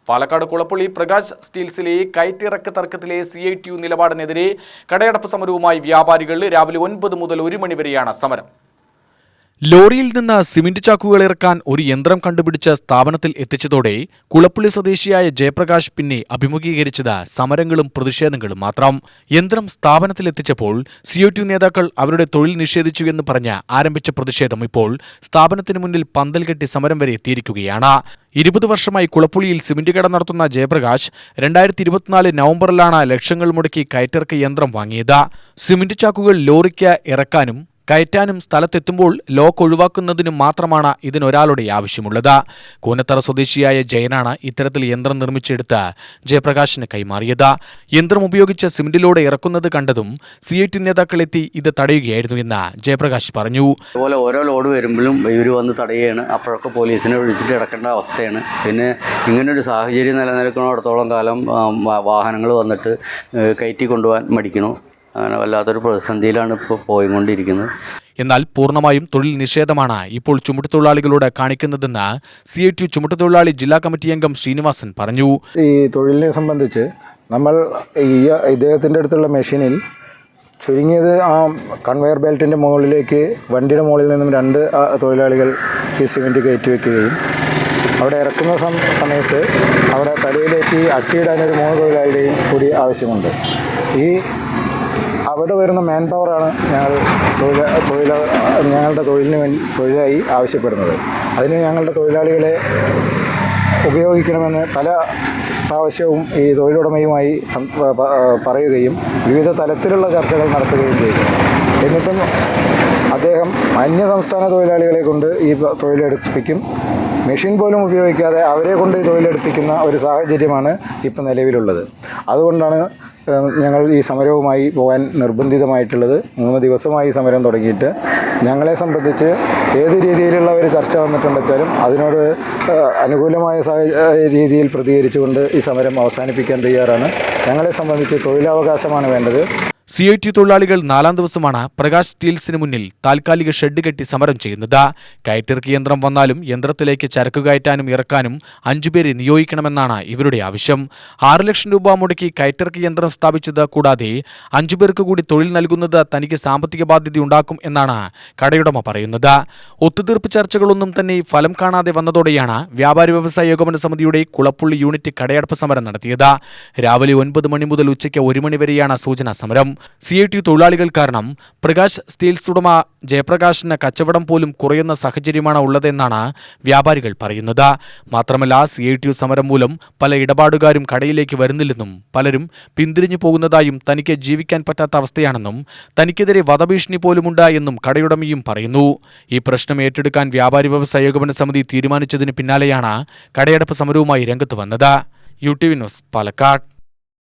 Palakkad Kulappally Prakash സ്റ്റീൽസിലെ കയറ്റിറക്ക് തർക്കത്തിലെ CITU നിലപാടിനെതിരെ കടയടപ്പ് സമരവുമായി വ്യാപാരികൾ രാവിലെ 9 മുതൽ 1 മണി വരെയാണ് സമരം. ലോറിയിൽ നിന്ന് സിമന്റ് ചാക്കുകൾ ഇറക്കാൻ ഒരു യന്ത്രം കണ്ടുപിടിച്ച് സ്ഥാപനത്തിൽ എത്തിച്ചതോടെ കുളപ്പള്ളി സ്വദേശിയായ ജയപ്രകാശ് പിന്നെ അഭിമുഖീകരിച്ചത് സമരങ്ങളും പ്രതിഷേധങ്ങളും മാത്രം. യന്ത്രം സ്ഥാപനത്തിലെത്തിച്ചപ്പോൾ CITU നേതാക്കൾ അവരുടെ തൊഴിൽ നിഷേധിച്ചുവെന്ന് പറഞ്ഞ് ആരംഭിച്ച പ്രതിഷേധം ഇപ്പോൾ സ്ഥാപനത്തിന് മുന്നിൽ പന്തൽ കെട്ടി സമരം വരെ എത്തിയിരിക്കുകയാണ്. 20 വർഷമായി കുളപ്പുള്ളിയിൽ സിമന്റ് കട നടത്തുന്ന ജയപ്രകാശ് 2024 നവംബറിലാണ് ലക്ഷങ്ങൾ മുടക്കി കയറ്റിറക്ക് യന്ത്രം വാങ്ങിയത്. സിമന്റ് ചാക്കുകൾ ലോറിക്ക് ഇറക്കാനും കയറ്റാനും സ്ഥലത്തെത്തുമ്പോൾ ലോക്ക് ഒഴിവാക്കുന്നതിനും മാത്രമാണ് ഇതിനൊരാളുടെ ആവശ്യമുള്ളത്. കൂനത്തറ സ്വദേശിയായ ജയനാണ് ഇത്തരത്തിൽ യന്ത്രം നിർമ്മിച്ചെടുത്ത് ജയപ്രകാശിന് കൈമാറിയത്. യന്ത്രം ഉപയോഗിച്ച് സിമന്റ് ലോഡ് ഇറക്കുന്നത് കണ്ടതും CITU നേതാക്കൾ എത്തി ഇത് തടയുകയായിരുന്നു എന്ന് ജയപ്രകാശ് പറഞ്ഞു. അതുപോലെ ഓരോ ലോഡ് വരുമ്പോഴും ഇവർ വന്ന് തടയുകയാണ്. അപ്പോഴൊക്കെ പോലീസിനെ വിളിച്ചിട്ട് ഇറക്കേണ്ട അവസ്ഥയാണ്. പിന്നെ ഇങ്ങനൊരു സാഹചര്യം നിലനിൽക്കുന്നിടത്തോളം കാലം വാഹനങ്ങൾ വന്നിട്ട് കയറ്റി കൊണ്ടുപോകാൻ മടിക്കണു. അങ്ങനെ വല്ലാത്തൊരു പ്രതിസന്ധിയിലാണ് ഇപ്പോൾ പോയിക്കൊണ്ടിരിക്കുന്നത്. എന്നാൽ പൂർണ്ണമായും തൊഴിൽ നിഷേധമാണ് ഇപ്പോൾ ചുമട്ടുതൊഴിലാളികളോട് കാണിക്കുന്നതെന്ന് CITU ചുമട്ടുതൊഴിലാളി ജില്ലാ കമ്മിറ്റി അംഗം ശ്രീനിവാസൻ പറഞ്ഞു. ഈ തൊഴിലിനെ സംബന്ധിച്ച് നമ്മൾ ഇദ്ദേഹത്തിൻ്റെ അടുത്തുള്ള മെഷീനിൽ ചുരുങ്ങിയത് ആ കൺവെയർ ബെൽറ്റിൻ്റെ മുകളിലേക്ക് വണ്ടിയുടെ മുകളിൽ നിന്നും 2 തൊഴിലാളികൾ ഈ സിമെൻറ്റ് കയറ്റി വയ്ക്കുകയും അവിടെ ഇറക്കുന്ന സമയത്ത് അവിടെ തലയിലേക്ക് അട്ടിയിടാനൊരു 3 തൊഴിലാളിയുടെയും കൂടി ആവശ്യമുണ്ട്. ഈ അവിടെ വരുന്ന മാൻ പവറാണ് ഞങ്ങളുടെ തൊഴിലായി ആവശ്യപ്പെടുന്നത്. അതിന് ഞങ്ങളുടെ തൊഴിലാളികളെ ഉപയോഗിക്കണമെന്ന് പല പ്രാവശ്യവും ഈ തൊഴിലുടമയുമായി പറയുകയും വിവിധ തലത്തിലുള്ള ചർച്ചകൾ നടത്തുകയും ചെയ്തു. എന്നിട്ടും അദ്ദേഹം അന്യസംസ്ഥാന തൊഴിലാളികളെ കൊണ്ട് ഈ തൊഴിലെടുപ്പിക്കും. മെഷീൻ പോലും ഉപയോഗിക്കാതെ അവരെ കൊണ്ട് ഈ തൊഴിലെടുപ്പിക്കുന്ന ഒരു സാഹചര്യമാണ് ഇപ്പം നിലവിലുള്ളത്. അതുകൊണ്ടാണ് ഞങ്ങൾ ഈ സമരവുമായി പോകാൻ നിർബന്ധിതമായിട്ടുള്ളത്. 3 ദിവസമായി സമരം തുടങ്ങിയിട്ട് ഞങ്ങളെ സംബന്ധിച്ച് ഏത് രീതിയിലുള്ള ഒരു ചർച്ച വന്നിട്ടുണ്ടെച്ചാലും അതിനോട് അനുകൂലമായ രീതിയിൽ പ്രതികരിച്ചുകൊണ്ട് ഈ സമരം അവസാനിപ്പിക്കാൻ തയ്യാറാണ്. ഞങ്ങളെ സംബന്ധിച്ച് തൊഴിലവകാശമാണ് വേണ്ടത്. CITU തൊഴിലാളികൾ 4ാം ദിവസമാണ് പ്രകാശ് സ്റ്റീൽസിന് മുന്നിൽ താൽക്കാലിക ഷെഡ് കെട്ടി സമരം ചെയ്യുന്നത്. കയറ്റിറക്കി യന്ത്രം വന്നാലും യന്ത്രത്തിലേക്ക് ചരക്ക് കയറ്റാനും ഇറക്കാനും 5 പേരെ നിയോഗിക്കണമെന്നാണ് ഇവരുടെ ആവശ്യം. 6 ലക്ഷം രൂപ മുടക്കി കയറ്റിറക്കി യന്ത്രം സ്ഥാപിച്ചത് കൂടാതെ 5 പേർക്ക് കൂടി തൊഴിൽ നൽകുന്നത് തനിക്ക് സാമ്പത്തിക ബാധ്യതയുണ്ടാക്കും എന്നാണ് കടയുടമ പറയുന്നത്. ഒത്തുതീർപ്പ് ചർച്ചകളൊന്നും തന്നെ ഫലം കാണാതെ വന്നതോടെയാണ് വ്യാപാരി വ്യവസായ ഏകോപന സമിതിയുടെ കുളപ്പുള്ളി യൂണിറ്റ് കടയടപ്പ് സമരം നടത്തിയത്. രാവിലെ 9 മണി മുതൽ ഉച്ചയ്ക്ക് 1 മണി വരെയാണ് സൂചനാ സമരം. CITU തൊഴിലാളികൾ കാരണം പ്രകാശ് സ്റ്റീൽസ് ഉടമ ജയപ്രകാശിന് കച്ചവടം പോലും കുറയുന്ന സാഹചര്യമാണ് ഉള്ളതെന്നാണ് വ്യാപാരികൾ പറയുന്നത്. മാത്രമല്ല CITU സമരം മൂലം പല ഇടപാടുകാരും കടയിലേക്ക് വരുന്നില്ലെന്നും പലരും പിന്തിരിഞ്ഞു പോകുന്നതായും തനിക്ക് ജീവിക്കാൻ പറ്റാത്ത അവസ്ഥയാണെന്നും തനിക്കെതിരെ വധഭീഷണി പോലുമുണ്ട് എന്നും കടയുടമയും പറയുന്നു. ഈ പ്രശ്നം ഏറ്റെടുക്കാൻ വ്യാപാരി വ്യവസായ ഏകോപന സമിതി തീരുമാനിച്ചതിന് പിന്നാലെയാണ് കടയടപ്പ് സമരവുമായി രംഗത്ത് വന്നത്. UTV news Palakkad.